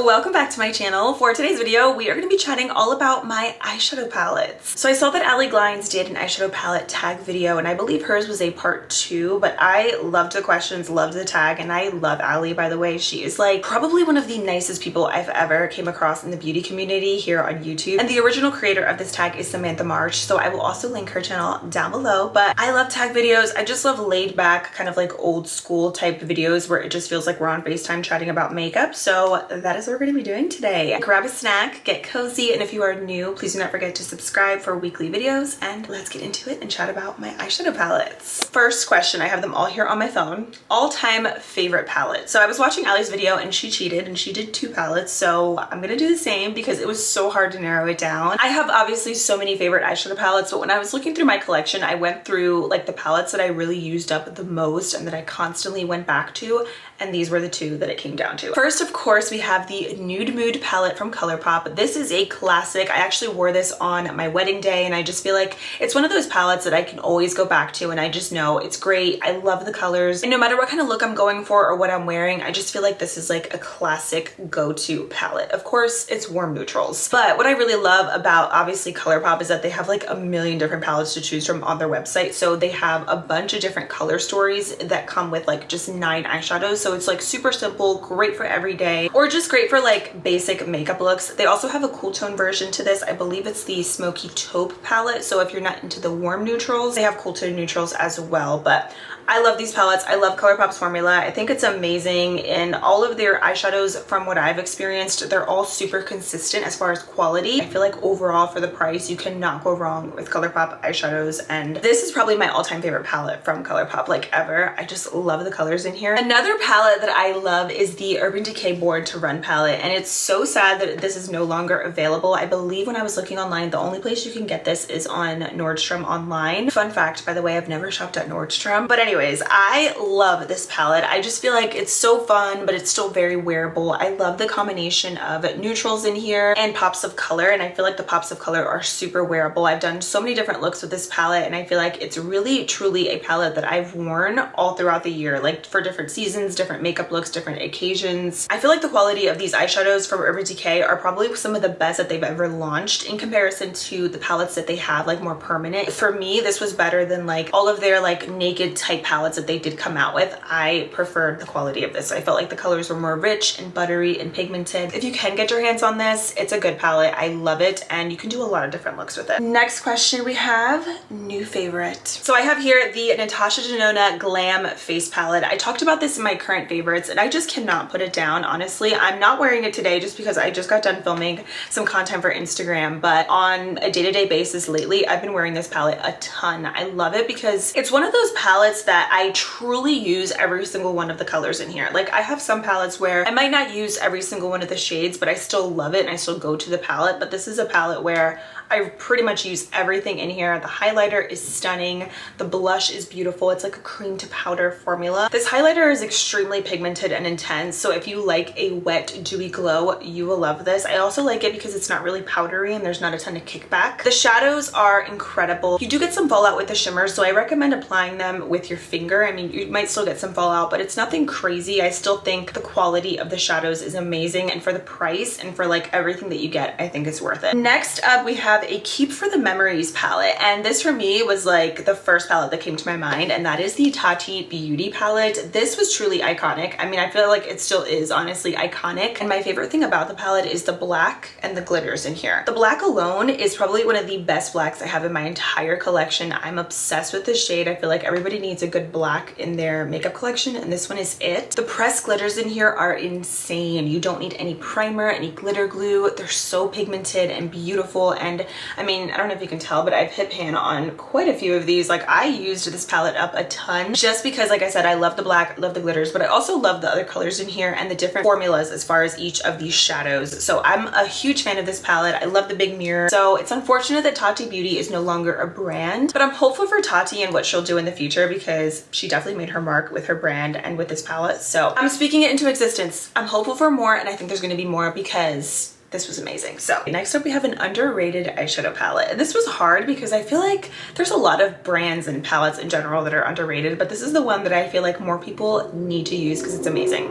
welcome back to my channel. For today's video, we are going to be chatting all about my eyeshadow palettes. So I saw that Ali Glines did an eyeshadow palette tag video, and I believe hers was a part 2, but I loved the questions, loved the tag, and I love Ali, by the way. She is like probably one of the nicest people I've ever came across in the beauty community here on YouTube. And the original creator of this tag is Samantha March, so I will also link her channel down below. But I love tag videos. I just love laid back, kind of like old school type videos where it just feels like we're on FaceTime chatting about makeup. So that is what we're going to be doing today. Grab a snack, get cozy, and if you are new, please do not forget to subscribe for weekly videos, and let's get into it and chat about my eyeshadow palettes. First question, I have them all here on my phone. All-time favorite palette. So I was watching Ali's video and she cheated and she did 2 palettes, so I'm gonna do the same because it was so hard to narrow it down. I have obviously so many favorite eyeshadow palettes, but when I was looking through my collection, I went through like the palettes that I really used up the most and that I constantly went back to, and these were the 2 that it came down to. First, of course, we have the Nude Mood palette from Colourpop. This is a classic. I actually wore this on my wedding day, and I just feel like it's one of those palettes that I can always go back to, and I just know it's great. I love the colors, and no matter what kind of look I'm going for or what I'm wearing, I just feel like this is like a classic go-to palette. Of course, it's warm neutrals, but what I really love about obviously Colourpop is that they have like a million different palettes to choose from on their website. So they have a bunch of different color stories that come with like just 9 eyeshadows. So it's like super simple, great for every day, or just great for like basic makeup looks. They also have a cool tone version to this. I believe it's the Smoky Taupe palette. So if you're not into the warm neutrals, they have cool tone neutrals as well. But I love these palettes. I love Colourpop's formula. I think it's amazing, and all of their eyeshadows, from what I've experienced, they're all super consistent as far as quality. I feel like overall for the price, you cannot go wrong with Colourpop eyeshadows, and this is probably my all-time favorite palette from Colourpop, like ever. I just love the colors in here. Another palette that I love is the Urban Decay Born to Run palette, and it's so sad that this is no longer available. I believe when I was looking online, the only place you can get this is on Nordstrom online. Fun fact, by the way, I've never shopped at Nordstrom, but anyways, I love this palette. I just feel like it's so fun, but it's still very wearable. I love the combination of neutrals in here and pops of color, and I feel like the pops of color are super wearable. I've done so many different looks with this palette, and I feel like it's really truly a palette that I've worn all throughout the year, like for different seasons, different makeup looks, different occasions. I feel like the quality of these eyeshadows from Urban Decay are probably some of the best that they've ever launched in comparison to the palettes that they have like more permanent. For me, this was better than like all of their like naked type palettes that they did come out with. I preferred the quality of this. I felt like the colors were more rich and buttery and pigmented. If you can get your hands on this, it's a good palette. I love it, and you can do a lot of different looks with it. Next question we have, new favorite. So I have here the Natasha Denona Glam face palette. I talked about this in my current favorites, and I just cannot put it down, honestly. I'm not wearing it today just because I just got done filming some content for Instagram, but on a day-to-day basis lately, I've been wearing this palette a ton. I love it because it's one of those palettes that I truly use every single one of the colors in here. Like, I have some palettes where I might not use every single one of the shades, but I still love it and I still go to the palette. But this is a palette where I pretty much use everything in here. The highlighter is stunning. The blush is beautiful. It's like a cream to powder formula. This highlighter is extremely pigmented and intense, so if you like a wet, dewy glow, you will love this. I also like it because it's not really powdery and there's not a ton of kickback. The shadows are incredible. You do get some fallout with the shimmers, so I recommend applying them with your finger. I mean, you might still get some fallout, but it's nothing crazy. I still think the quality of the shadows is amazing, and for the price and for like everything that you get, I think it's worth it. Next up, we have a Keep for the Memories palette, and this for me was like the first palette that came to my mind, and that is the Tati Beauty Palette. This was truly iconic. I mean, I feel like it still is honestly iconic, and my favorite thing about the palette is the black and the glitters in here. The black alone is probably one of the best blacks I have in my entire collection. I'm obsessed with this shade. I feel like everybody needs a good black in their makeup collection, and this one is it. The pressed glitters in here are insane. You don't need any primer, any glitter glue. They're so pigmented and beautiful, and I mean, I don't know if you can tell, but I've hit pan on quite a few of these. Like, I used this palette up a ton just because, like I said, I love the black, love the glitters, but I also love the other colors in here and the different formulas as far as each of these shadows. So I'm a huge fan of this palette. I love the big mirror. So it's unfortunate that Tati Beauty is no longer a brand, but I'm hopeful for Tati and what she'll do in the future because she definitely made her mark with her brand and with this palette. So I'm speaking it into existence. I'm hopeful for more, and I think there's going to be more because this was amazing. So next up we have an underrated eyeshadow palette. And this was hard because I feel like there's a lot of brands and palettes in general that are underrated, but this is the one that I feel like more people need to use because it's amazing.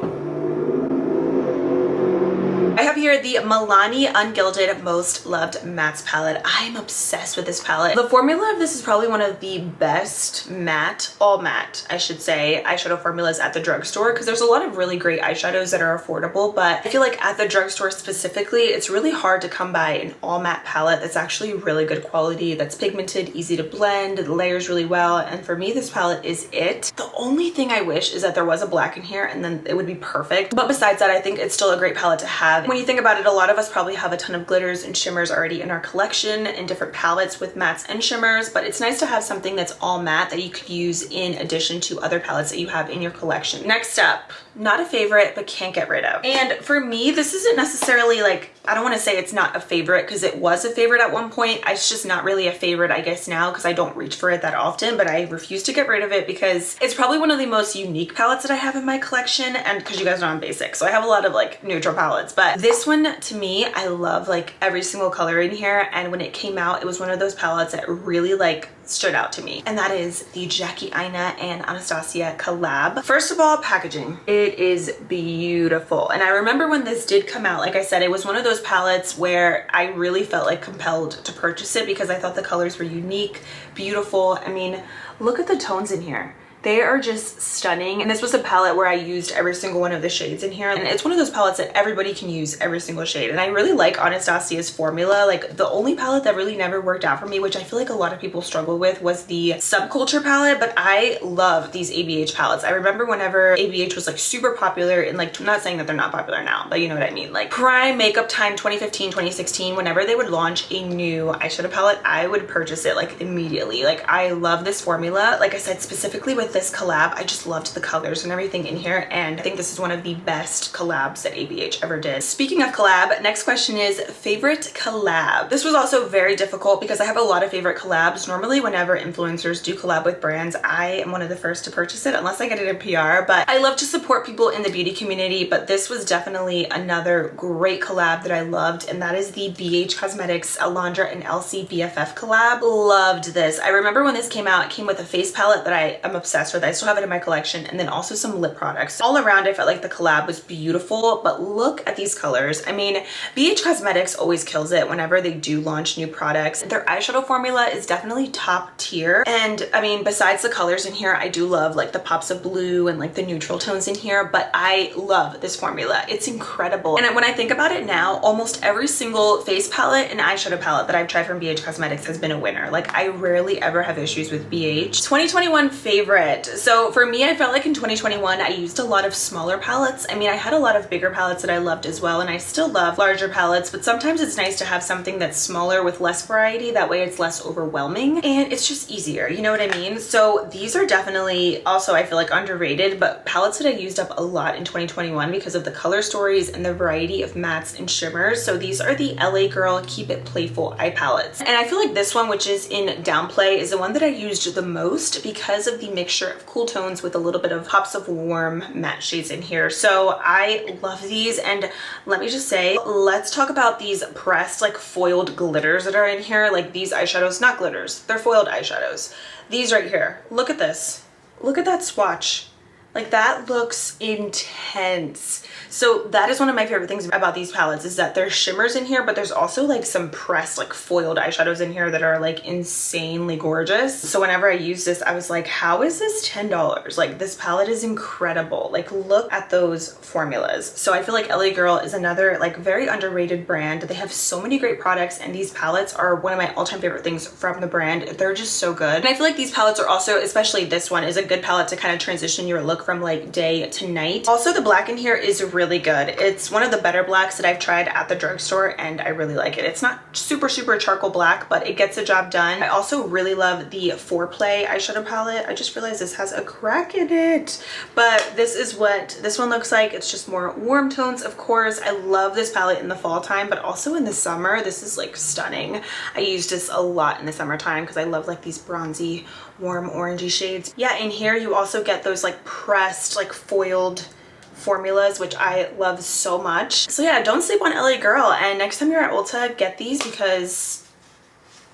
I have here the Milani Ungilded Most Loved Mattes palette. I'm obsessed with this palette. The formula of this is probably one of the best matte, all matte, I should say, eyeshadow formulas at the drugstore, because there's a lot of really great eyeshadows that are affordable, but I feel like at the drugstore specifically, it's really hard to come by an all matte palette that's actually really good quality, that's pigmented, easy to blend, it layers really well, and for me, this palette is it. The only thing I wish is that there was a black in here and then it would be perfect, but besides that, I think it's still a great palette to have. When you think about it, a lot of us probably have a ton of glitters and shimmers already in our collection in different palettes with mattes and shimmers, but it's nice to have something that's all matte that you could use in addition to other palettes that you have in your collection. Next up, not a favorite, but can't get rid of. And for me, this isn't necessarily like, I don't want to say it's not a favorite because it was a favorite at one point. It's just not really a favorite, I guess, now because I don't reach for it that often, but I refuse to get rid of it because it's probably one of the most unique palettes that I have in my collection, and because you guys know I'm basic, so I have a lot of like neutral palettes, but this one to me, I love like every single color in here, and when it came out, it was one of those palettes that really like stood out to me, and that is the Jackie Aina and Anastasia collab. First of all, packaging. It is beautiful, and I remember when this did come out, like I said, it was one of those palettes where I really felt like compelled to purchase it because I thought the colors were unique, beautiful. I mean, look at the tones in here. They are just stunning, and this was a palette where I used every single one of the shades in here, and it's one of those palettes that everybody can use every single shade, and I really like Anastasia's formula. Like, the only palette that really never worked out for me, which I feel like a lot of people struggle with, was the Subculture palette, but I love these ABH palettes. I remember whenever ABH was like super popular, and like, I'm not saying that they're not popular now, but you know what I mean, like prime makeup time 2015, 2016, whenever they would launch a new eyeshadow palette, I would purchase it like immediately. Like, I love this formula. Like I said, specifically with this collab, I just loved the colors and everything in here, and I think this is one of the best collabs that ABH ever did. Speaking of collab, next question is favorite collab. This was also very difficult because I have a lot of favorite collabs. Normally whenever influencers do collab with brands, I am one of the first to purchase it unless I get it in PR, but I love to support people in the beauty community, but this was definitely another great collab that I loved, and that is the BH Cosmetics Alondra and Elsie BFF collab. Loved this. I remember when this came out, it came with a face palette that I am obsessed with. I still have it in my collection, and then also some lip products. All around, I felt like the collab was beautiful, but look at these colors. I mean, BH Cosmetics always kills it whenever they do launch new products. Their eyeshadow formula is definitely top tier, and I mean, besides the colors in here, I do love like the pops of blue and like the neutral tones in here, but I love this formula. It's incredible. And when I think about it now, almost every single face palette and eyeshadow palette that I've tried from BH Cosmetics has been a winner. Like, I rarely ever have issues with BH. 2021 favorite. So for me, I felt like in 2021, I used a lot of smaller palettes. I mean, I had a lot of bigger palettes that I loved as well, and I still love larger palettes, but sometimes it's nice to have something that's smaller with less variety. That way it's less overwhelming and it's just easier, you know what I mean? So these are definitely also, I feel like, underrated, but palettes that I used up a lot in 2021 because of the color stories and the variety of mattes and shimmers. So these are the LA Girl Keep It Playful eye palettes. And I feel like this one, which is in Downplay, is the one that I used the most because of the mixture of cool tones with a little bit of pops of warm matte shades in here. So I love these, and let me just say, let's talk about these pressed like foiled glitters that are in here. Like, these eyeshadows, not glitters, they're foiled eyeshadows. These right here, look at this. Look at that swatch. Like, that looks intense. So that is one of my favorite things about these palettes, is that there's shimmers in here, but there's also like some pressed like foiled eyeshadows in here that are like insanely gorgeous. So whenever I used this, I was like, how is this $10? Like, this palette is incredible. Like, look at those formulas. So I feel like LA Girl is another like very underrated brand. They have so many great products, and these palettes are one of my all-time favorite things from the brand. They're just so good. And I feel like these palettes are also, especially this one, is a good palette to kind of transition your look from like day to night. Also, the black in here is really good. It's one of the better blacks that I've tried at the drugstore, and I really like it. It's not super charcoal black, but it gets the job done. I also really love the Foreplay eyeshadow palette. I just realized this has a crack in it, but this is what this one looks like. It's just more warm tones, of course. I love this palette in the fall time, but also in the summer. This is like stunning. I use this a lot in the summertime because I love like these bronzy, warm orangey shades. Yeah, in here you also get those like pressed, like foiled formulas, which I love so much. So yeah, don't sleep on LA Girl, and next time you're at Ulta, get these because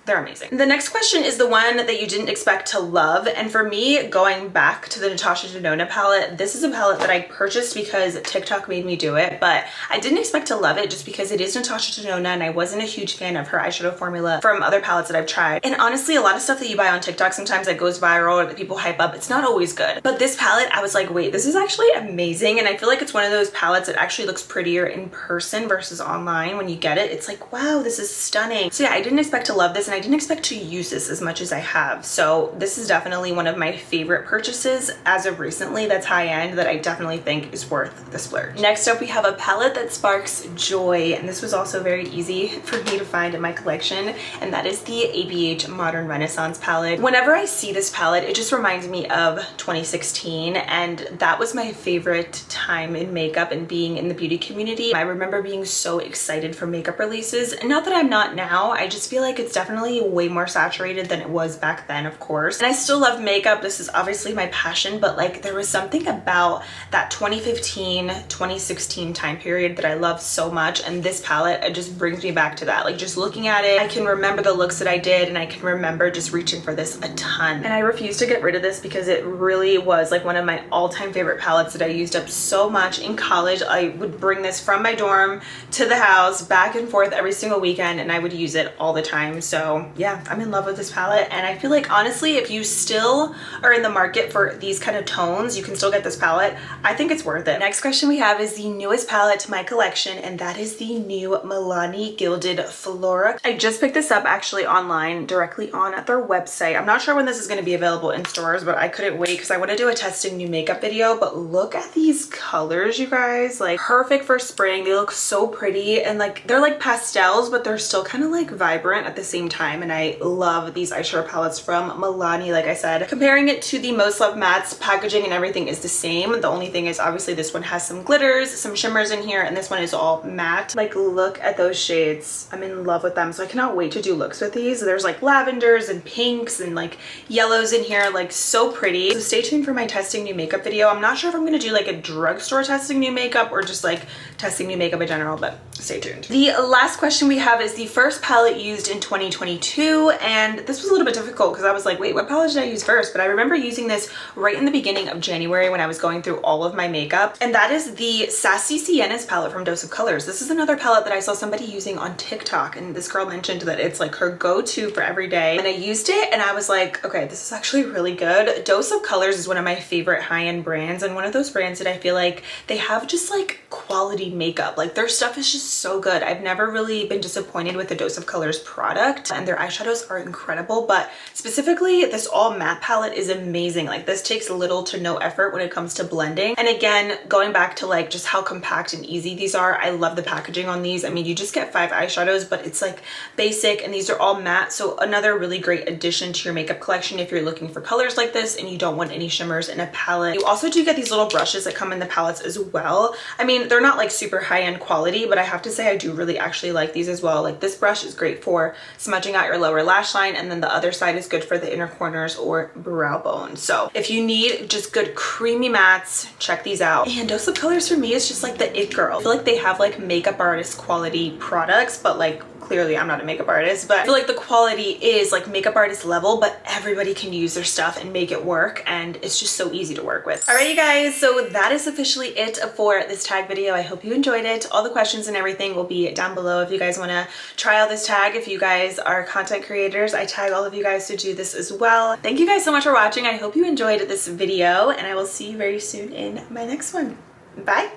they're amazing. The next question is the one that you didn't expect to love. And for me, going back to the Natasha Denona palette, this is a palette that I purchased because TikTok made me do it, but I didn't expect to love it just because it is Natasha Denona and I wasn't a huge fan of her eyeshadow formula from other palettes that I've tried. And honestly, a lot of stuff that you buy on TikTok sometimes that goes viral or that people hype up, it's not always good. But this palette, I was like, wait, this is actually amazing. And I feel like it's one of those palettes that actually looks prettier in person versus online. When you get it, it's like, wow, this is stunning. So yeah, I didn't expect to love this and I didn't expect to use this as much as I have. So this is definitely one of my favorite purchases as of recently that's high end that I definitely think is worth the splurge. Next up, we have a palette that sparks joy. And this was also very easy for me to find in my collection. And that is the ABH Modern Renaissance palette. Whenever I see this palette, it just reminds me of 2016. And that was my favorite time in makeup and being in the beauty community. I remember being so excited for makeup releases. And not that I'm not now, I just feel like it's definitely way more saturated than it was back then, of course. And I still love makeup. This is obviously my passion, but like there was something about that 2015, 2016 time period that I love so much. And this palette, it just brings me back to that. Like just looking at it, I can remember the looks that I did and I can remember just reaching for this a ton. And I refuse to get rid of this because it really was like one of my all-time favorite palettes that I used up so much in college. I would bring this from my dorm to the house back and forth every single weekend and I would use it all the time. So yeah, I'm in love with this palette and I feel like honestly, if you still are in the market for these kind of tones, you can still get this palette. I think it's worth it. Next question we have is the newest palette to my collection and that is the new Milani Gilded Flora. I just picked this up actually online directly on their website. I'm not sure when this is going to be available in stores, but I couldn't wait because I want to do a testing new makeup video. But look at these colors, you guys, like perfect for spring. They look so pretty and like they're like pastels, but they're still kind of like vibrant at the same time. And I love these eyeshadow palettes from Milani. Like I said, comparing it to the Most Loved Mattes, packaging and everything is the same. The only thing is obviously this one has some glitters, some shimmers in here, and this one is all matte. Like look at those shades. I'm in love with them. So I cannot wait to do looks with these. There's like lavenders and pinks and like yellows in here, like so pretty. So stay tuned for my testing new makeup video. I'm not sure if I'm gonna do like a drugstore testing new makeup or just like testing new makeup in general, but stay tuned. The last question we have is the first palette used in 2022, and this was a little bit difficult because I was like, wait, what palette did I use first? But I remember using this right in the beginning of January when I was going through all of my makeup, and that is the Sassy Siennas palette from Dose of Colors. This is another palette that I saw somebody using on TikTok, and this girl mentioned that it's like her go-to for every day, and I used it and I was like, okay, this is actually really good. Dose of Colors is one of my favorite high-end brands and one of those brands that I feel like they have just like quality makeup. Like their stuff is just so good. I've never really been disappointed with the Dose of Colors product, and their eyeshadows are incredible, but specifically this all matte palette is amazing. Like this takes little to no effort when it comes to blending. And again, going back to like just how compact and easy these are, I love the packaging on these. I mean, you just get 5 eyeshadows, but it's like basic and these are all matte. So another really great addition to your makeup collection if you're looking for colors like this and you don't want any shimmers in a palette. You also do get these little brushes that come in the palettes as well. I mean, they're not like super high-end quality, but I have to say I do really actually like these as well. Like this brush is great for smudging out your lower lash line, and then the other side is good for the inner corners or brow bone. So if you need just good creamy mattes, check these out. And Dose of Colors for me is just like the it girl. I feel like they have like makeup artist quality products, but like clearly I'm not a makeup artist, but I feel like the quality is like makeup artist level, but everybody can use their stuff and make it work, and it's just so easy to work with. All right, you guys, so that is officially it for this tag video. I hope you enjoyed it. All the questions and everything will be down below if you guys want to try out this tag. If you guys are content creators, I tag all of you guys to do this as well. Thank you guys so much for watching. I hope you enjoyed this video, and I will see you very soon in my next one. Bye.